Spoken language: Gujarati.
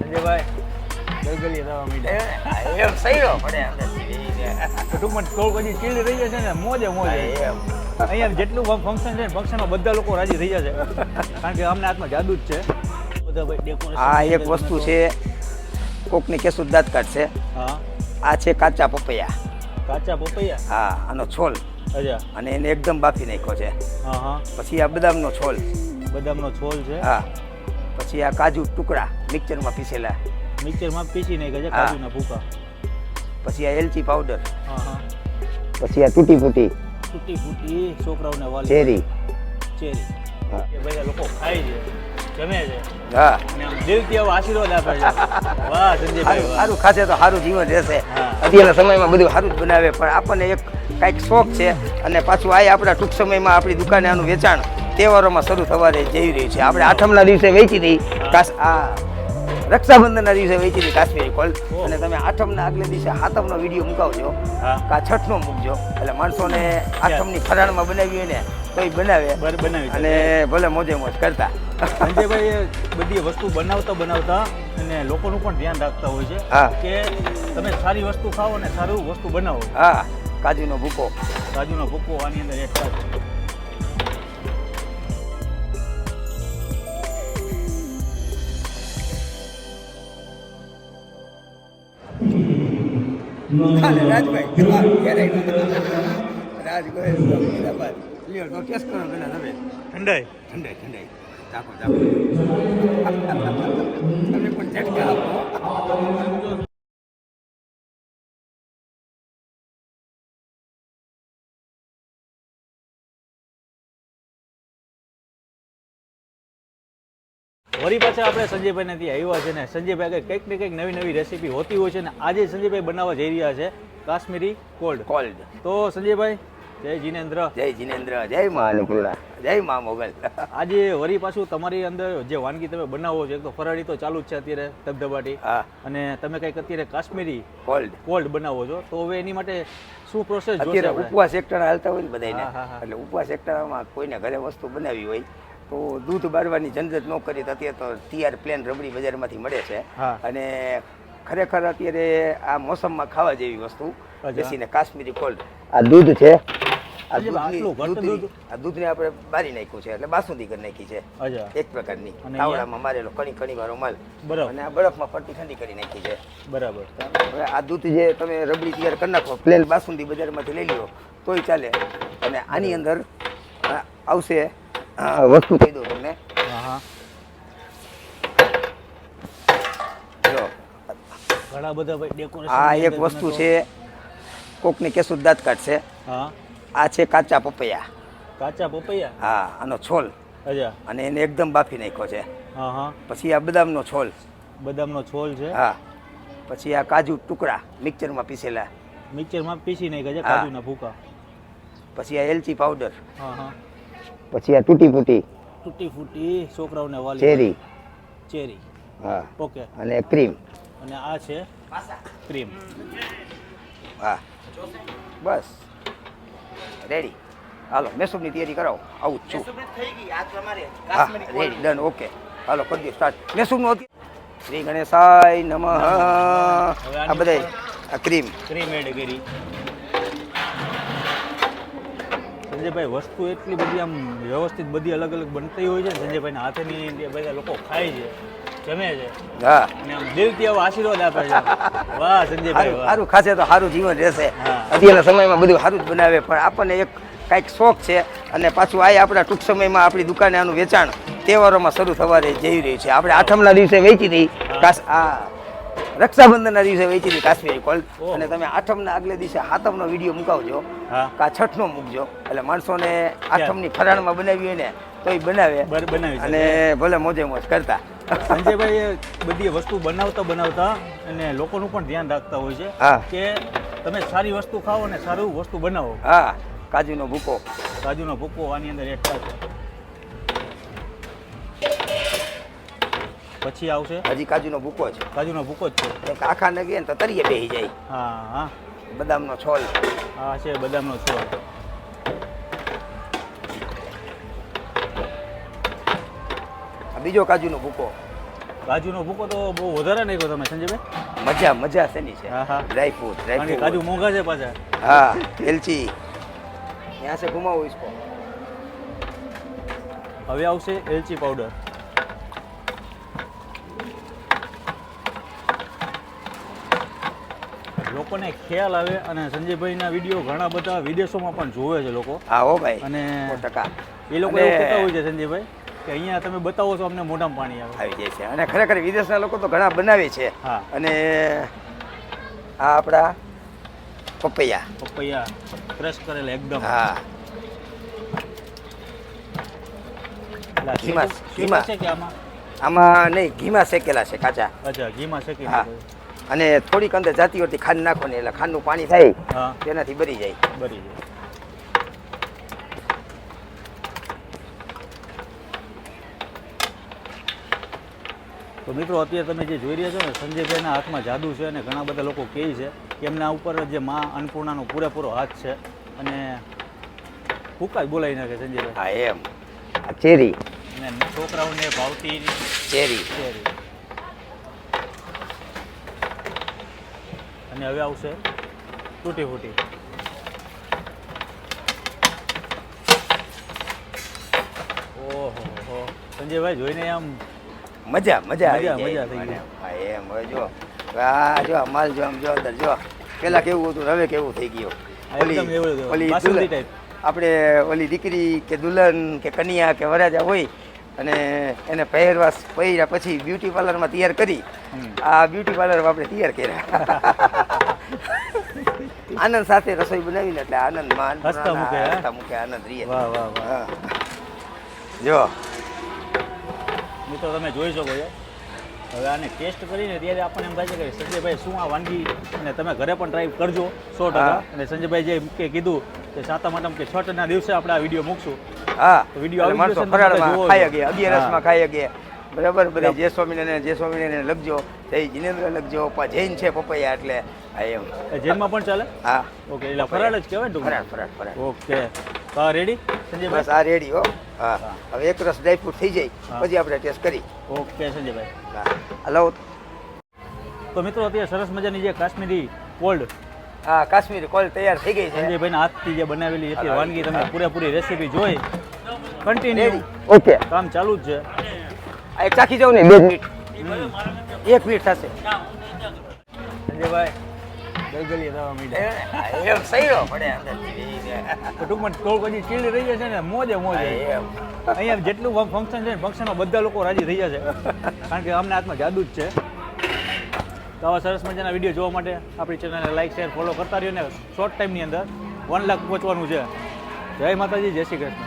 સંજયભાઈ ગલગલી થવા માંડ્યા. એમ સહીરો પડે ટૂંકમાં થોડુંક હજી ચીલ રહી જશે ને મોજે મોજે. અહીંયા જેટલું ફંક્શન છે ફંક્શનમાં બધા લોકો રાજી થઈ જશે કારણ કે અમને હાથમાં જાદુ જ છે. બધા ભાઈ ડેકોરેશન. આ એક વસ્તુ છે કોકની કેસું દાંત કાઢશે. હા આ છે કાચા પપૈયા. કાચા પપૈયા. હા આનો છોલ અચ્છા. અને એને એકદમ બાફી નાખ્યો છે. હા હા. પછી આ બદામનો છોલ. બદામનો છોલ છે. હા પછી આ કાજુ ટુકડા મિક્સરમાં પીસેલા. મિક્સરમાં પીસી નાખ્યા છે કાજુના ભૂકા. પછી આ એલચી પાવડર. હા હા. પછી આ તૂટી ફૂટી તૂટી ફૂટી છોકરાઓને વાલી ચેરી. ચેરી. હા. એ બધા લોકો ખાય છે જમે છે હા અને આમ દિલથી આવો આશીર્વાદ આપે છે. વાહ સંજયભાઈ વાહ. સારું ખાશે તો સારું જીવન રહેશે. હા. અત્યારના સમયમાં બધું સારું જ બનાવે પણ આપણને એક કાંઈક શોખ છે અને પાછું આ આપણા ટૂંક સમયમાં આપણી દુકાને આનું વેચાણ તહેવારોમાં શરૂ થવા જઈ રહ્યું છે. આપણે આઠમના દિવસે વેચી હતી રક્ષાબંધનના દિવસે વેચી હતી કાશ્મીરી કોલ્ડ. અને તમે આઠમના આગલે દિવસે હાથમનો વિડીયો મુકાવજો કા છઠનો મૂકજો એટલે માણસોને આઠમની ફરાળમાં બનાવી હોય ને તો એ બનાવે બનાવી અને ભલે મોજે મોજ કરતા. સંજયભાઈ બધી વસ્તુ બનાવતા અને લોકોનું પણ ધ્યાન રાખતા હોય છે હા. કે તમે સારી વસ્તુ ખાઓ અને સારું વસ્તુ બનાવો. હા કાજુનો ભૂકો. કાજુનો ભૂકો આની અંદર એડ થાય. ઠંડાઈ ચાખો ચાખો તમે પણ ઝટકા આપો. વળી પાછા આપણે સંજયભાઈને ત્યાં આવ્યા છે ને સંજયભાઈ કંઈક ને કંઈક નવી નવી રેસીપી હોતી હોય છે ને આજે સંજયભાઈ બનાવવા જઈ રહ્યા છે કાશ્મીરી કોલ્ડ. તો સંજયભાઈ જય જીનેન્દ્ર. જય જીનેન્દ્ર. જય મા અન્નપૂર્ણા. જય મા મોગલ. આજે વળી પાછું તમારી અંદર જે વાનગી તમે બનાવો છો એક તો ફરાળી તો ચાલુ જ છે અત્યારે ધબધબાટી. હા. અને તમે કંઈક અત્યારે કાશ્મીરી કોલ્ડ બનાવો છો તો હવે એની માટે શું પ્રોસેસ જોશે? અત્યારે ઉપવાસ એકટાણા હાલતા હોય ને બધાને હા, હા, હા. એટલે ઉપવાસ એકટાણામાં કોઈને ઘરે વસ્તુ બનાવી હોય તો દૂધ બાળવાની ઝંઝટ ન કરી તો અત્યારે તો તૈયાર પ્લેન રબડી બજારમાંથી મળે છે. હા. અને ખરેખર અત્યારે આ મોસમમાં ખાવા જેવી વસ્તુ બેસીને કાશ્મીરી કોલ્ડ. આ દૂધ છે. આ દૂધને આપણે બારી નાખ્યું છે એટલે બાસુંદી કરી નાખી છે એક પ્રકારની તાવડામાં મારેલો કણી વાળો માલ. બરાબર. અને આ બરફમાં ફરતી ઠંડી કરી નાખી છે. બરાબર. હવે આ દૂધ જે તમે રબડી તૈયાર કરી નાખો પ્લેન બાસુંદી બજારમાંથી લઈ લો તોય ચાલે. અને આની અંદર આવશે વસ્તુ કહી દઉં તમને. જો ઘણા બધા ભાઈ ડેકોરેશન. આ એક વસ્તુ છે કોકની કેસું દાંત કાઢશે. હા. આ છે કાચા પપૈયા. કાચા પપૈયા. હા આનો છોલ. અચ્છા. અને એને એકદમ બાફી નાખ્યો છે. હા હા. પછી આ બદામનો છોલ. બદામનો છોલ છે. હા. પછી આ કાજુ ટુકડા મિક્સરમાં પીસેલા. મિક્સરમાં પીસી નાખ્યા છે કાજુના ભૂકા. પછી આ એલચી પાવડર. હા હા. પછી આ તૂટી ફૂટી છોકરાઓને વાલી ચેરી. હા. ઓકે. અને ક્રીમ. અને આ છે ક્રીમ. હા બસ રેડી. હાલો મેસૂબની તૈયારી કરાવો. આવું જ છું. હા રેડી ડન ઓકે. હાલો કરી દો સ્ટાર્ટ મેસૂબનું. શ્રી ગણેશાય નમઃ. આ બધા આ ક્રીમ એડ કરી. સંજયભાઈ વસ્તુ એટલી બધી આમ વ્યવસ્થિત બધી અલગ અલગ બનતી હોય છે ને સંજયભાઈના હાથેની બધા લોકો ખાય છે જમે છે. હા અને આમ દિલથી આવો આશીર્વાદ આપે છે. વાહ સંજયભાઈ વાહ. સારું ખાશે તો સારું જીવન રહેશે. હા. અત્યારના સમયમાં બધું સારું જ બનાવે પણ આપણને એક કાંઈક શોખ છે અને પાછું આ આપણા ટૂંક સમયમાં આપણી દુકાને આનું વેચાણ તહેવારોમાં શરૂ થવા જઈ રહ્યું છે. આપણે આઠમના દિવસે વેચી હતી રક્ષાબંધનના દિવસે વેચી હતી કાશ્મીરી કોલ્ડ. અને તમે આઠમના આગલે દિવસે હાથમનો વિડીયો મુકાવજો કા છઠનો મૂકજો એટલે માણસોને આઠમની ફરાળમાં બનાવી હોય ને તો એ બનાવે અને ભલે મોજે મોજ કરતા. સંજયભાઈ બધી વસ્તુ બનાવતા અને લોકોનું પણ ધ્યાન રાખતા હોય છે કે તમે સારી વસ્તુ ખાઓ અને સારું વસ્તુ બનાવો. હા કાજુનો ભૂકો. આની અંદર એડ થાય છે. પછી આવશે હજી કાજુનો ભૂકો છે. જ છે. આખા ને ગયા ને તો તરીએ બેસી જાય. હા હા. બદામનો છોલ. હા છે બદામનો છોલ. બીજો કાજુનો ભૂકો. કાજુનો ભૂકો તો બહુ વધારે નાખ્યો તમે સંજયભાઈ. મજા મજા શેની છે? હા, હા. ડ્રાયફ્રૂટ કારણ કે કાજુ મોંઘા છે પાછા. हाँ एलची यहाँ से घुमाओ इसको. હવે આવશે એલચી પાવડર. લોકોને ખ્યાલ આવે અને સંજયભાઈના વિડીયો ઘણા બધા વિદેશોમાં પણ જોવે છે લોકો. हाँ हो भाई અને 100%. એ લોકો એવું કહેતા હોય છે સંજયભાઈ કે અહીંયા તમે બતાવો છો અમને મોઢામાં પાણી આવે. આવી જાય છે અને ખરેખર વિદેશના લોકો તો ઘણા બનાવે છે. હા. અને આ આપણા પપૈયા. પપૈયા ક્રશ કરેલા એકદમ. હા એટલે આ ઘીમાં- શેકું- ઘીમાં. શેકાશે કે આમાં? આમાં નહીં ઘીમાં શેકેલા છે કાચા. અચ્છા, ઘીમાં શેકી હા. નાખો. અને થોડીક અંદર જાતી હોતી ખાંડ નાખો ને એટલે ખાંડનું પાણી થાય હા, તેનાથી બરી જાય. બરી જાય. તો મિત્રો અત્યારે તમે જે જોઈ રહ્યા છો ને સંજયભાઈના હાથમાં જાદુ છે અને ઘણા બધા લોકો કહે છે કે એમના ઉપર જે માં અન્નપૂર્ણાનો પૂરેપૂરો હાથ છે અને ફૂંકા જ બોલાવી નાખે સંજયભાઈ. હા એમ. આ ચેરી અને છોકરાઓને ભાવતી ચેરી. ચેરી. અને હવે આવશે તૂટી ફૂટી. ઓહો હો, સંજયભાઈ જોઈને આમ મજા મજા આવી મજા જાય થઈ મને. ગઈ. હા એમ હવે જો આ જો માલ જો આમ જો અંદર જો પેલા કેવું હતું હવે કેવું થઈ ગયું. આ એકદમ એવું ઓલી બાસુંદી દુલ્હન- type. આપણે ઓલી દીકરી કે દુલ્હન કે કન્યા કે વરાજા હોય અને એને પહેર્યા પછી બ્યુટી પાર્લરમાં તૈયાર કરી. હમ. આ બ્યુટી પાર્લરમાં આપણે તૈયાર કર્યા. આનંદ સાથે રસોઈ બનાવીને એટલે આનંદમાં હસતા મૂકે, હે? હસતા મૂકે આનંદ રહીએ. વાહ વાહ વાહ. હા. જો મિત્રો તમે જોઈ શકો છો. હવે આને ટેસ્ટ કરીને ત્યારે આપણને એમ થાય છે કે સંજયભાઈ શું આ વાનગી અને તમે ઘરે પણ ટ્રાય કરજો 100%. હા. અને સંજયભાઈ જે કે કીધું કે સાતમ આઠમ કે છઠના દિવસે આપણે આ વિડીયો મૂકશું. હા તો વિડીયો એટલે આવી માણસો ગયો છે ને તમે ફરાળમાં જોવો ખાઈ છો. ગયા, અગિયારસમાં હા. ખાઈ ગયા. બરાબર બધા એટલે- જય સ્વામિનારાયણ લખજો, જય જીનેન્દ્ર લખજો. જૈન છે પપૈયા એટલે હા એમ. એ જેલમાં પણ ચાલે. હા ઓકે, એટલે ફરાળ જ કહેવાય ને ફરાળ ટૂંકમાં. ફરાળ ફરાળ. ઓકે, તો રેડી બસ સંજયભાઈ. આ રેડી હો. હા હા. હવે એક રસ ડ્રાયફ્રૂટ થઈ જાય હા. પછી આપણે ટેસ્ટ કરી. ઓકે સંજયભાઈ. હા હલો. તો મિત્રો અત્યારે સરસ મજાની જે કાશ્મીરી કોલ્ડ હા કાશ્મીરી કોલ તૈયાર થઈ ગઈ છે. સંજયભાઈના હાથથી જે બનાવેલી હતી હા, વાનગી તમે હા. પૂરેપૂરી રેસીપી જોઈ કન્ટિન્યુ રેડી ઓકે. કામ ચાલુ જ છે. આ એક ચાખી જાઉં ને 2 મિનિટ. 1 મિનિટ થશે. સંજયભાઈ ગલગલિયા થવા માંડ્યા. એમ સહીરો પડે અંદરથી. તો ટૂંકમાં થોડુંક હજી ચીલી રહી છે ને મોજે મોજે. હા, એમ. અહીંયા જેટલું ફંક્શન છે ને ફંક્શનમાં બધા લોકો રાજી થઈ જશે કારણ કે અમને હાથમાં જાદુ જ છે. તો આવા સરસ મજાના વિડીયો જોવા માટે આપણી ચેનલને લાઈક શેર ફોલો કરતા રહ્યો ને શોર્ટ ટાઈમની અંદર 1 લાખ પહોંચવાનું છે. જય માતાજી, જય શ્રી કૃષ્ણ.